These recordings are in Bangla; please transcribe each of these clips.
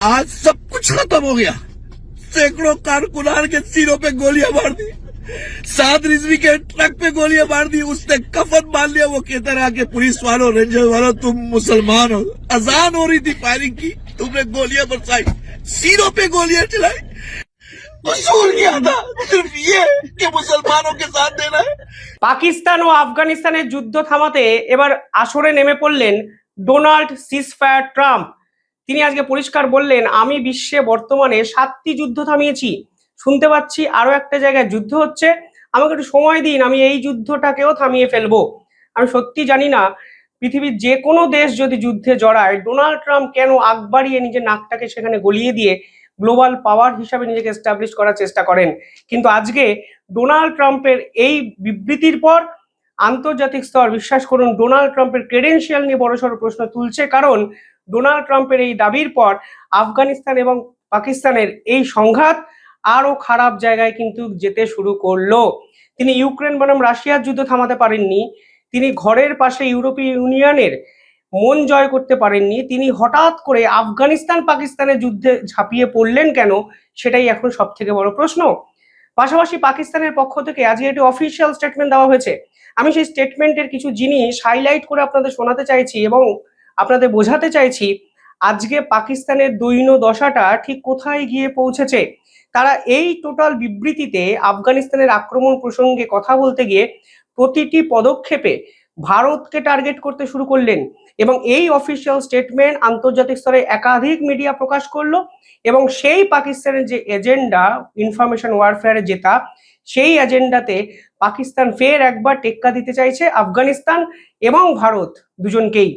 आज सब कुछ खत्म हो गया। सैकड़ों कारकुनार के सिरों पे गोलियां मार दी, 7 रिजवी के ट्रक पे गोलियां मार दी, उसने कफन बांध लिया। वो कहता रहा कि पुलिस वालों, रेंजर वालों, तुम मुसलमान हो। अजान हो रही थी, फायरिंग की, तुमने गोलियां बरसाई, सिरों पे गोलियां चलाई। उसूल क्या था? सिर्फ ये कि मुसलमानों के साथ देना है। পাকিস্তান ও আফগানিস্তানের যুদ্ধ থামাতে এবার আসরে নেমে পড়লেন ডোনাল্ড সিজফায়ার ট্রাম্প। তিনি আজকে পরিষ্কার বললেন, আমি বিশ্বে বর্তমানে 7টি যুদ্ধ থামিয়েছি, শুনতে পাচ্ছি আরো একটা জায়গায় যুদ্ধ হচ্ছে, আমাকে একটু সময় দিন, আমি এই যুদ্ধটাকেও থামিয়ে ফেলবো। আমি সত্যি জানি না পৃথিবীর যে কোনো দেশ যদি যুদ্ধে জড়ায়, ডোনাল্ড ট্রাম্প কেন আগ বাড়িয়ে নিজের নাকটাকে সেখানে গলিয়ে দিয়ে গ্লোবাল পাওয়ার হিসাবে নিজেকে এস্টাবলিশ করার চেষ্টা করেন। কিন্তু আজকে ডোনাল্ড ট্রাম্পের এই বিবৃতির পর আন্তর্জাতিক স্তর, বিশ্বাস করুন, ডোনাল্ড ট্রাম্পের ক্রেডেনশিয়াল নিয়ে বড়সড় প্রশ্ন তুলছে। কারণ ডোনাল্ড ট্রাম্পের এই দাবির পর আফগানিস্তান এবং পাকিস্তানের এই সংঘাত আরো খারাপ জায়গায় কিন্তু যেতে শুরু করলো। তিনি ইউক্রেন বনাম রাশিয়ার যুদ্ধ থামাতে পারেননি, তিনি ঘরের পাশে ইউরোপীয় ইউনিয়নের মন জয় করতে পারেননি, তিনি হঠাৎ করে আফগানিস্তান পাকিস্তানের যুদ্ধে ঝাঁপিয়ে পড়লেন কেন, সেটাই এখন সব থেকে বড় প্রশ্ন। পাশাপাশি পাকিস্তানের পক্ষ থেকে আজকে একটি অফিসিয়াল স্টেটমেন্ট দেওয়া হয়েছে। আমি সেই স্টেটমেন্টের কিছু জিনিস হাইলাইট করে আপনাদের শোনাতে চাইছি এবং আপনাদের বোঝাতে চাইছি আজকে পাকিস্তানের দৈন্য দশাটা ঠিক কোথায় গিয়ে পৌঁছেছে। তারা এই টোটাল বিবৃতিতে আফগানিস্তানের আক্রমণ প্রসঙ্গে কথা বলতে গিয়ে প্রতিটি পদক্ষেপে ভারতকে টার্গেট করতে শুরু করলেন এবং এই অফিসিয়াল স্টেটমেন্ট আন্তর্জাতিক স্তরে একাধিক মিডিয়া প্রকাশ করলো এবং সেই পাকিস্তানের যে এজেন্ডা, ইনফরমেশন ওয়ারফেয়ারে জেতা, সেই এজেন্ডাতে পাকিস্তান ফের একবার টেক্কা দিতে চাইছে আফগানিস্তান এবং ভারত দুজনকেই।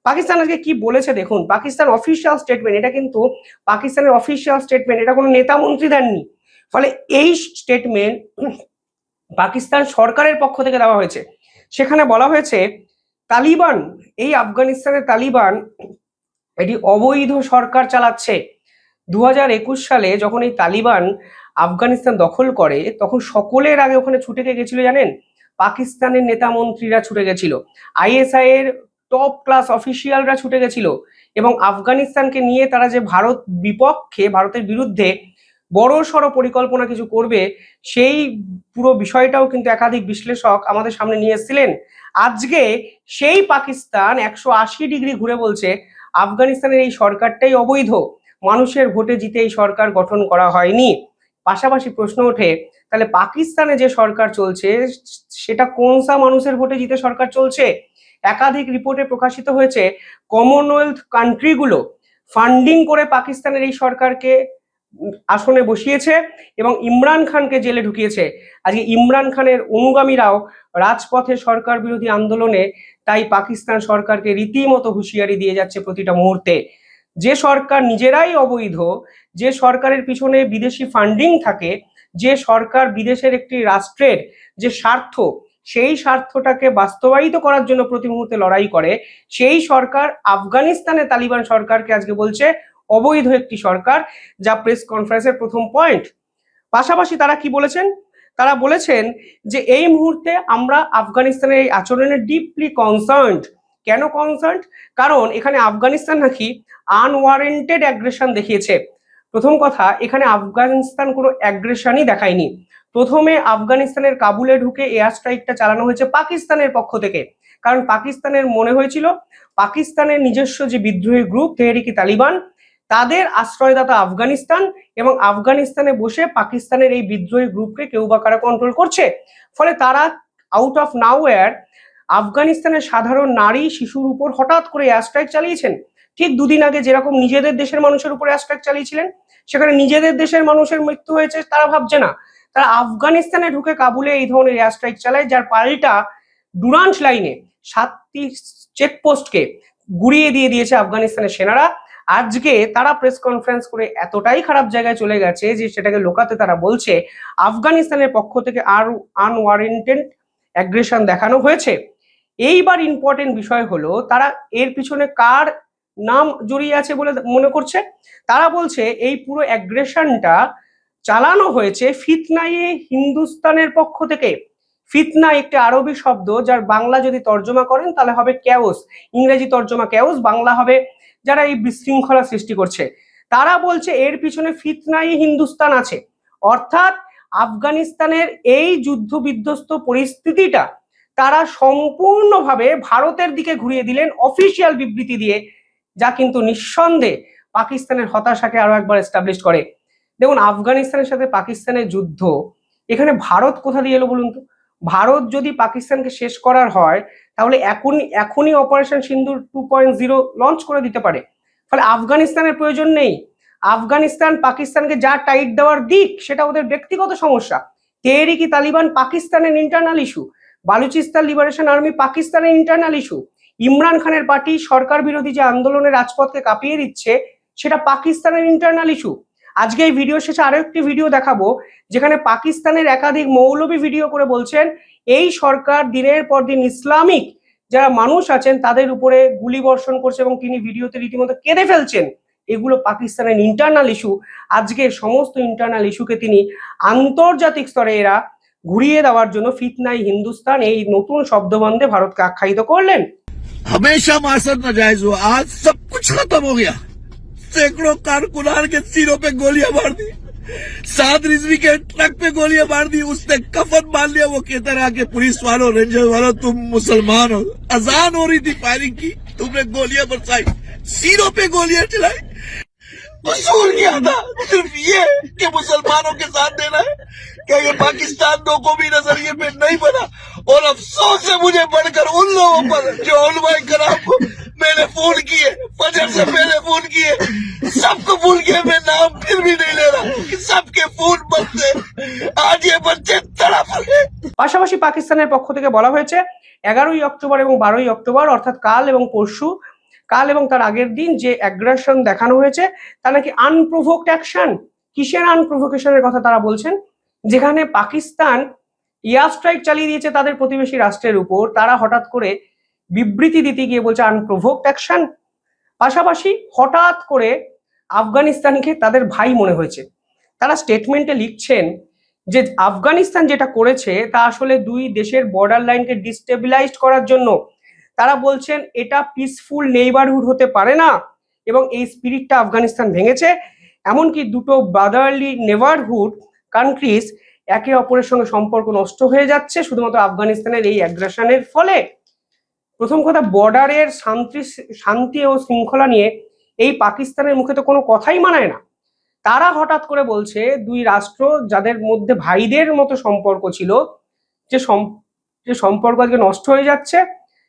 পাকিস্তান আজকে কি বলেছে দেখুন, পাকিস্তান অফিসিয়াল স্টেটমেন্ট, এটা কিন্তু পাকিস্তানের অফিসিয়াল স্টেটমেন্ট, এটা কোনো নেতা মন্ত্রী দেননি। ফলে এই স্টেটমেন্ট পাকিস্তান সরকারের পক্ষ থেকে দেওয়া হয়েছে। সেখানে বলা হয়েছে তালিবান, এই আফগানিস্তানের তালিবান এটি অবৈধ সরকার চালাচ্ছে। 2021 সালে যখন এই তালিবান আফগানিস্তান দখল করে, তখন সকলের আগে ওখানে ছুটে গেছিল জানেন, পাকিস্তানের নেতা মন্ত্রীরা ছুটে গেছিল, আইএসআই এর টপ ক্লাস অফিসিয়ালরা ছুটে গেছিল এবং আফগানিস্তানকে নিয়ে তারা যে ভারত বিপক্ষে, ভারতের বিরুদ্ধে বড় সড় পরিকল্পনা কিছু করবে, সেই পুরো বিষয়টাও কিন্তু একাধিক বিশ্লেষক আমাদের সামনে নিয়ে এসেছিলেন। আজকে সেই পাকিস্তান 180 ডিগ্রি ঘুরে বলছে আফগানিস্তানের এই সরকারটাই অবৈধ, মানুষের ভোটে জিতে এই সরকার গঠন করা হয়নি। পাশাপাশি প্রশ্ন ওঠে, তাহলে পাকিস্তানে যে সরকার চলছে সেটা কোন মানুষের ভোটে জিতে সরকার চলছে? একাধিক রিপোর্টে প্রকাশিত হয়েছে কমনওয়েলথ কান্ট্রিগুলো ফান্ডিং করে পাকিস্তানের এই সরকারকে আসনে বসিয়েছে এবং ইমরান খানকে জেলে ঢুকিয়েছে। আজকে ইমরান খানের অনুগামীরাও রাজপথে সরকার বিরোধী আন্দোলনে, তাই পাকিস্তান সরকারকে রীতিমতো হুঁশিয়ারি দিয়ে যাচ্ছে প্রতিটা মুহূর্তে। যে সরকার নিজেরাই অবৈধ, যে সরকারের পিছনে বিদেশি ফান্ডিং থাকে, যে সরকার বিদেশের একটি রাষ্ট্রের যে স্বার্থ, সেই স্বার্থটাকে বাস্তবায়িত করার জন্য প্রতি মুহূর্তে লড়াই করে, সেই সরকার আফগানিস্তানে তালিবান সরকারকে আজকে বলছে অবৈধ একটি সরকার, যা প্রেস কনফারেন্সের প্রথম পয়েন্ট। পাশাপাশি তারা কি বলেছেন, তারা বলেছেন যে এই মুহূর্তে আমরা আফগানিস্তানের এই আচরণে ডিপলি কনসার্নড। কেন কনসার্নড? কারণ এখানে আফগানিস্তান নাকি আনওয়ারেন্টেড অ্যাগ্রেশন দেখিয়েছে। প্রথম কথা, এখানে আফগানিস্তান কোনো অ্যাগ্রেশনই দেখায়নি। প্রথমে আফগানিস্তানের কাবুলে ঢুকে এয়ার স্ট্রাইকটা চালানো হয়েছে পাকিস্তানের পক্ষ থেকে, কারণ পাকিস্তানের মনে হয়েছিল পাকিস্তানের নিজস্ব যে বিদ্রোহী গ্রুপ তেহরিকি তালিবান, তাদের আশ্রয়দাতা আফগানিস্তান এবং আফগানিস্তানে বসে পাকিস্তানের এই বিদ্রোহী গ্রুপকে কেউ বা কারা কন্ট্রোল করছে। ফলে তারা আউট অফ নাওয়্যার আফগানিস্তানের সাধারণ নারী শিশুর উপর হঠাৎ করে এয়ার স্ট্রাইক চালিয়েছেন। ঠিক দুদিন আগে যেরকম নিজেদের দেশের মানুষের উপর এয়ার স্ট্রাইক চালিয়েছিলেন, সেখানে নিজেদের দেশের মানুষের মৃত্যু হয়েছে তারা ভাবছে না, তারা আফগানিস্তানে ঢুকে কাবুলে এই ধরনের এয়ার স্ট্রাইক চালায়, যার পাল্টা ডুরান্ট লাইনে 7টি চেকপোস্টকে গুড়িয়ে দিয়ে দিয়েছে আফগানিস্তানের সেনারা। আজকে তারা প্রেস কনফারেন্স করে এতটাই খারাপ জায়গায় চলে গেছে যে সেটাকে লোকাতে তারা বলছে আফগানিস্তানের পক্ষ থেকে আর আনওয়ারেন্টেড অ্যাগ্রেশন দেখানো হয়েছে। এইবার ইম্পর্টেন্ট বিষয় হলো তারা এর পিছনে কার নাম জড়িয়ে আছে বলে মনে করছে। তারা বলছে এই পুরো অ্যাগ্রেশনটা চালানো হয়েছে ফিতনায়ে হিন্দুস্তানের পক্ষ থেকে। ফিতনা একটি আরবি শব্দ, যার বাংলা যদি তর্জমা করেন তাহলে হবে ক্যাওস, ইংরেজি তর্জমা ক্যাওস, বাংলা হবে যারা এই বিশৃঙ্খলা সৃষ্টি করছে। তারা বলছে এর পিছনে ফিতনাই হিন্দুস্তান আছে, অর্থাৎ আফগানিস্তানের এই যুদ্ধ বিধ্বস্ত পরিস্থিতিটা তারা সম্পূর্ণভাবে ভারতের দিকে ঘুরিয়ে দিলেন অফিসিয়াল বিবৃতি দিয়ে, যা কিন্তু নিঃসন্দেহে পাকিস্তানের হতাশাকে আরো একবার এস্টাবলিশ করে। দেখুন, আফগানিস্তানের সাথে পাকিস্তানের যুদ্ধ, এখানে ভারত কোথা দিয়ে এলো বলুন তো? ভারত যদি পাকিস্তানকে শেষ করার হয় তাহলে এখনই অপারেশন সিন্দুর 2.0 লঞ্চ করে দিতে পারে। ফলে আফগানিস্তানের প্রয়োজন নেই। আফগানিস্তান পাকিস্তানকে যা টাইট দেওয়ার দিক সেটা ওদের ব্যক্তিগত সমস্যা। তেহরিকি তালিবান পাকিস্তানের internal issue, Balochistan liberation army পাকিস্তানের ইন্টারনাল ইস্যু, ইমরান খানের পার্টি সরকার বিরোধী যে আন্দোলনের রাজপথকে কাঁপিয়ে দিচ্ছে সেটা পাকিস্তানের ইন্টারনাল ইস্যু। আজকে এই ভিডিও শেষে আরো একটি ভিডিও দেখাবো যেখানে পাকিস্তানের একাধিক মৌলবী ভিডিও করে বলছেন এই সরকার দিনের পর দিন ইসলামিক যারা মানুষ আছেন তাদের উপরে গুলি বর্ষণ করছে, এবং তিনি ভিডিওতে রীতিমতো কেঁদে ফেলছেন। এগুলো পাকিস্তানের ইন্টারনাল ইস্যু। আজকে সমস্ত ইন্টারনাল ইস্যুকে তিনি আন্তর্জাতিক স্তরে এরা ঘুরিয়ে দেওয়ার জন্য ফিতনাই হিন্দুস্তান এই নতুন শব্দবন্ধে ভারতকে আখ্যায়িত করলেন। हमेशा मार्शल नाजायज हुआ, आज सब कुछ खत्म हो गया। सैकड़ों कारकुनान के सिरों पे गोलियां मार दी, 7 रिजवी के ट्रक पे गोलियां मार दी, उसने कफन बांध लिया। वो कहता रहा कि पुलिस वालों, रेंजर वालों, तुम मुसलमान हो। अजान हो रही थी, फायरिंग की, तुमने गोलियां बरसाई, सिरों पे गोलियां चलाई। कसूर क्या था? सिर्फ ये कि मुसलमानों के साथ देना है। क्या ये पाकिस्तान दो कौमी नजरिए पे नहीं बना? और अफसोस है मुझे बढ़कर उन लोगों पर जो उलमाए कराम को मैंने फोन किए, फजर से पहले फोन किए, सबको भूल गया। मैं नाम फिर भी नहीं ले रहा कि सबके फोन बंद थे। आज ये बच्चे तड़प रहे। পাশাপাশি পাকিস্তানের পক্ষ থেকে বলা হয়েছে 11ই অক্টোবর এবং 12ই অক্টোবর অর্থাৎ কাল এবং পরশু, কাল এবং তার আগের দিন যে অ্যাগ্রেশন দেখানো হয়েছে তা নাকি আনপ্রোভোকড অ্যাকশন। কিসের আনপ্রোভোকেশনের কথা তারা বলছেন? যেখানে পাকিস্তান এয়ার স্ট্রাইক চালিয়ে দিয়েছে তাদের প্রতিবেশী রাষ্ট্রের উপর, তারা হঠাৎ করে বিবৃতি দিতে গিয়ে বলছে আনপ্রোভোকড অ্যাকশন। পাশাপাশি হঠাৎ করে আফগানিস্তানকে তাদের ভাই মনে হয়েছে। তারা স্টেটমেন্টে লিখছেন যে আফগানিস্তান যেটা করেছে তা আসলে দুই দেশের বর্ডার লাইনকে ডিস্টেবিলাইজড করার জন্য। তারা বলছেন এটা পিসফুল নেইবারহুড হতে পারে না, এবং এই স্পিরিটটা আফগানিস্তান ভেঙেছে। এমনকি দুটো ব্রাদারলি নেইবারহুড কান্ট্রিজ একে অপরের সঙ্গে সম্পর্ক নষ্ট হয়ে যাচ্ছে শুধুমাত্র আফগানিস্তানের এই অ্যাগ্রেশনের ফলে। প্রথম কথা, বর্ডারের শান্তি ও শৃঙ্খলা নিয়ে এই পাকিস্তানের মুখে তো কোনো কথাই মানায় না। তারা হঠাৎ করে বলছে দুই রাষ্ট্র যাদের মধ্যে ভাইদের মতো সম্পর্ক ছিল, যে সম্পর্ক আজকে নষ্ট হয়ে যাচ্ছে।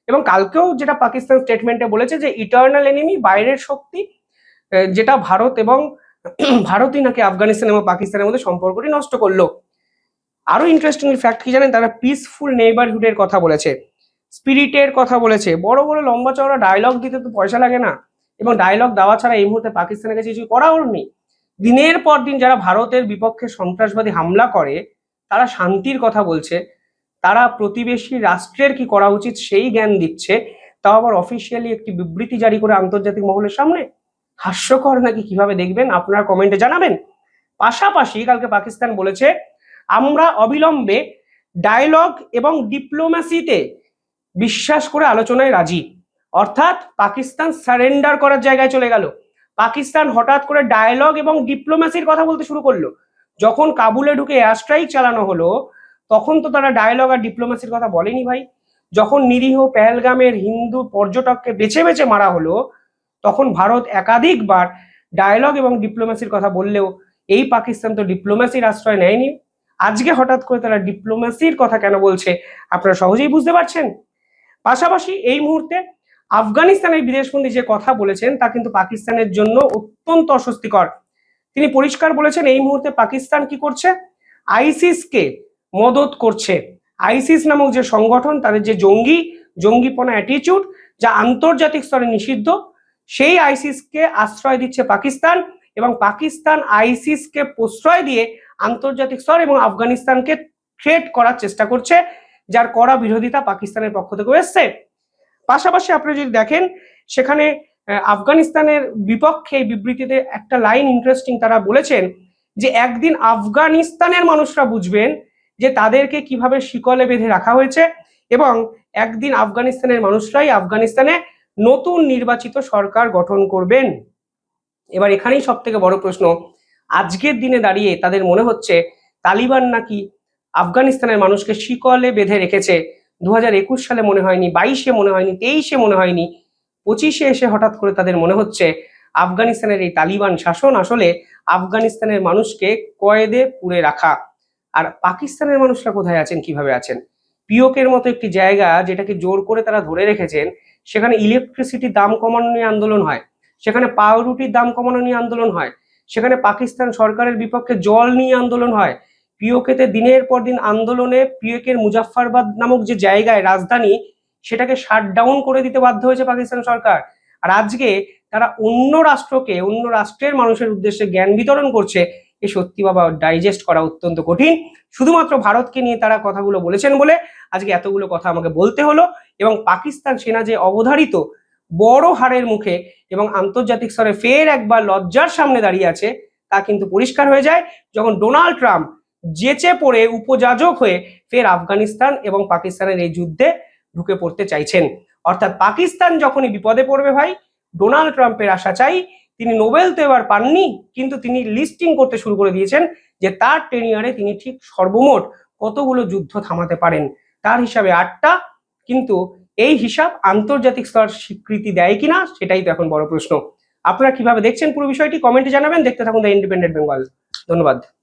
এবং কালকেও যেটা পাকিস্তান স্টেটমেন্টে বলেছে যে ইটার্নাল এনিমি বাইরের শক্তি, যেটা ভারত এবং ভারতই নাকি আফগানিস্তান এবং পাকিস্তানের মধ্যে সম্পর্কটি নষ্ট করলো। আরো ইন্টারেস্টিং ফ্যাক্ট কি জানেন? তারা পিসফুল নেইবারহুডের কথা বলেছে, স্পিরিটের কথা বলেছে। বড় বড় লম্বা চওড়া ডায়লগ দিতে তো পয়সা লাগে না, এবং ডায়লগ দেওয়া ছাড়া এই মুহূর্তে পাকিস্তানের কাছে কিছু করাও নেই। দিনের পর দিন যারা ভারতের বিপক্ষে সন্ত্রাসবাদী হামলা করে তারা শান্তির কথা বলছে, তারা প্রতিবেশী রাষ্ট্রের কি করা উচিত সেই জ্ঞান দিচ্ছে, তাও আবার অফিসিয়ালি একটি বিবৃতি জারি করে আন্তর্জাতিক মহলের সামনে। হাস্যকর নাকি কিভাবে দেখবেন আপনারা কমেন্টে জানাবেন। পাশাপাশি কালকে পাকিস্তান বলেছে আমরা অবিলম্বে ডায়লগ এবং ডিপ্লোম্যাসিতে বিশ্বাস করে আলোচনায় রাজি। অর্থাৎ পাকিস্তান সারেন্ডার করার জায়গায় চলে গেল। পাকিস্তান হঠাৎ করে ডায়লগ এবং ডিপ্লোম্যাসির কথা বলতে শুরু করলো। যখন কাবুলে ঢুকে এয়ার স্ট্রাইক চালানো হলো তখন তো তারা ডায়লগ আর ডিপ্লোম্যাসির কথা বলেনি ভাই। যখন নিরীহ পেহেলগামের হিন্দু পর্যটককে বেছে বেছে মারা হলো তখন ভারত একাধিকবার ডায়লগ এবং ডিপ্লোম্যাসির কথা বললেও এই পাকিস্তান তো ডিপ্লোম্যাসির আশ্রয় নেয়নি। আজকে হঠাৎ করে তারা ডিপ্লোম্যাসির কথা কেন বলছে আপনারা সহজেই বুঝতে পারছেন। পাশাপাশি এই মুহূর্তে আফগানিস্তানের বিদেশমন্ত্রী যে কথা বলেছেন তা কিন্তু পাকিস্তানের জন্য অত্যন্ত অস্বস্তিকর। তিনি পরিষ্কার বলেছেন এই মুহূর্তে পাকিস্তান কি করছে? আইসিসকে মদত করছে। আইসিস নামক যে সংগঠন, তাদের যে জঙ্গিপনা অ্যাটিটিউড যা আন্তর্জাতিক স্তরে নিষিদ্ধ, সেই আইসিসকে আশ্রয় দিচ্ছে পাকিস্তান, এবং পাকিস্তান আইসিসকে প্রশ্রয় দিয়ে আন্তর্জাতিক স্তর এবং আফগানিস্তানকে থ্রেট করার চেষ্টা করছে, যার কড়া বিরোধিতা পাকিস্তানের পক্ষ থেকে এসছে। পাশাপাশি আপনারা যদি দেখেন সেখানে আফগানিস্তানের বিপক্ষে বিবৃতিতে একটা লাইন ইন্টারেস্টিং, তারা বলেছেন যে একদিন আফগানিস্তানের মানুষরা বুঝবেন যে তাদেরকে কিভাবে শিকলে বেঁধে রাখা হয়েছে, এবং একদিন আফগানিস্তানের মানুষরাই আফগানিস্তানে নতুন নির্বাচিত সরকার গঠন করবেন। এবার এখানেই সব থেকে বড় প্রশ্ন, আজকের দিনে দাঁড়িয়ে তাদের মনে হচ্ছে তালিবান নাকি আফগানিস্তানের মানুষকে শিকলে বেঁধে রেখেছে। 2021 সালে মনে হয়নি, 22-এ মনে হয়নি, 23-এ মনে হয়নি, 25-এ এসে হঠাৎ করে তাদের মনে হচ্ছে আফগানিস্তানের এই তালিবান শাসন আসলে আফগানিস্তানের মানুষকে কয়েদে পুরে রাখা। আর পাকিস্তানের মানুষরা কোথায় আছেন, কিভাবে আছেন? পিওকের মতো একটি জায়গা যেটাকে জোর করে তারা ধরে রেখেছেন, সেখানে ইলেকট্রিসিটির দাম কমানো নিয়ে আন্দোলন হয়, সেখানে পাউরুটির দাম কমানো নিয়ে আন্দোলন হয়, সেখানে পাকিস্তান সরকারের বিপক্ষে জল নিয়ে আন্দোলন হয়। পিওকেতে দিনের পর দিন আন্দোলনে পিওকের মুজাফফরবাদ নামক যে জায়গায় রাজধানী, সেটাকে শাটডাউন করে দিতে বাধ্য হয়েছে পাকিস্তান সরকার। আর আজকে তারা অন্য রাষ্ট্রকে, অন্য রাষ্ট্রের মানুষের উদ্দেশ্যে জ্ঞান বিতরণ করছে, এ সত্যি বাবা ডাইজেস্ট করা অত্যন্ত কঠিন। শুধুমাত্র ভারতকে নিয়ে তারা কথাগুলো বলেছেন বলে আজকে এতগুলো কথা আমাকে বলতে হলো। এবং পাকিস্তান সেনা যে অবধারিত বড় হারের মুখে এবং আন্তর্জাতিক স্তরে ফের একবার লজ্জার সামনে দাঁড়িয়ে আছে, তা কিন্তু পরিষ্কার হয়ে যায় যখন ডোনাল্ড ট্রাম্প জেচে পড়ে উপযাজক হয়ে ফের আফগানিস্তান এবং পাকিস্তানের এই যুদ্ধে ঢুকে পড়তে চাইছেন। অর্থাৎ পাকিস্তান যখনই বিপদে পড়বে ভাই, ডোনাল্ড ট্রাম্পের আশা চাই। তিনি নোবেল তো এবার পাননি, কিন্তু তিনি লিস্টিং করতে শুরু করে দিয়েছেন যে তার টেনিয়ারে তিনি ঠিক সর্বমোট কতগুলো যুদ্ধ থামাতে পারেন। তার হিসাবে 8টা, কিন্তু এই হিসাব আন্তর্জাতিক স্তর স্বীকৃতি দেয় কিনা সেটাই তো এখন বড় প্রশ্ন। আপনারা কিভাবে দেখছেন পুরো বিষয়টি কমেন্টে জানাবেন। দেখতে থাকুন দ্য ইন্ডিপেন্ডেন্ট বেঙ্গল। ধন্যবাদ।